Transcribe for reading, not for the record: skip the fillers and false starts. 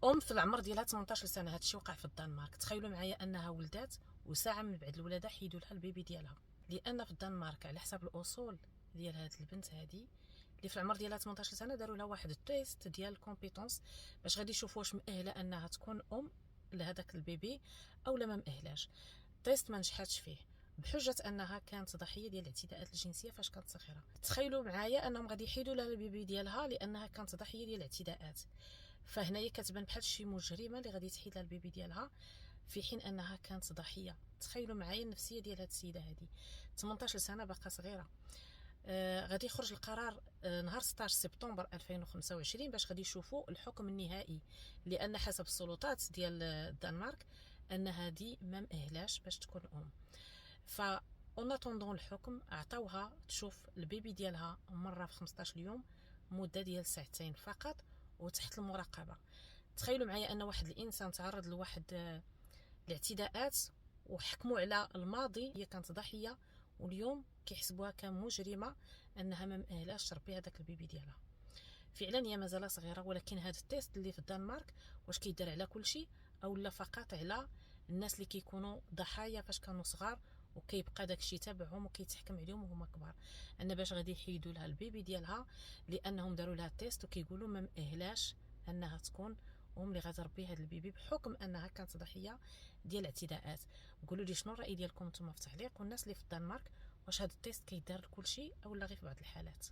في العمر ديالها 18 سنه، هادشي وقع في الدنمارك. تخيلوا معايا انها ولدات وساعه من بعد الولاده حيدوا لها البيبي ديالها، لان في الدنمارك على حسب الاصول ديال هاد البنت هادي اللي في العمر ديالها 18 سنه داروا لها واحد التيست ديال الكومبيتونس باش غادي يشوفوا واش مؤهله انها تكون لهداك البيبي او لا ما مؤهلاش. التيست ما نجحاتش فيه بحجه انها كانت ضحيه ديال الاعتداءات الجنسيه فاش كانت صغيره. تخيلوا معايا انهم غادي يحيدوا لها البيبي ديالها لانها كانت ضحيه ديال الاعتداءات. فهنايا كتبان بحال شي مجرمه اللي غادي تحيد لها البيبي ديالها في حين انها كانت ضحيه. تخيلوا معايا النفسيه ديال هاد السيده هذه، 18 سنه باقا صغيره. غادي يخرج القرار نهار 16 سبتمبر 2025 باش غادي يشوفوا الحكم النهائي، لان حسب السلطات ديال الدنمارك ان هذه ما مأهلاش باش تكون ف اون اتوندون الحكم عطاوها تشوف البيبي ديالها مره في 15 يوم، مده ديال ساعتين فقط وتحت المراقبه. تخيلوا معايا ان واحد الانسان تعرض لواحد الاعتداءات وحكموا على الماضي هي كانت ضحيه، واليوم كيحسبوها كمجرمه انها ما مأهلاش تربي هذاك البيبي ديالها. فعلا هي مازال صغيره، ولكن هذا التيست اللي في الدنمارك واش كيدار على كل شيء او لا فقط على الناس اللي كيكونوا ضحايا فاش كانوا صغار وكيبقى داكشي تابعهم وكيتحكم عليهم وهما كبار، ان باش غادي يحيدوا لها البيبي ديالها لانهم داروا لها التيست وكيقولوا ما مأهلاش انها تكون اللي غتربي هذا البيبي بحكم انها كانت ضحيه ديال الاعتداءات. قولوا لي شنو الراي ديالكم نتوما في التعليق، والناس اللي في الدنمارك واش هذا التيست كيدار لكل شيء او لا غير في بعض الحالات.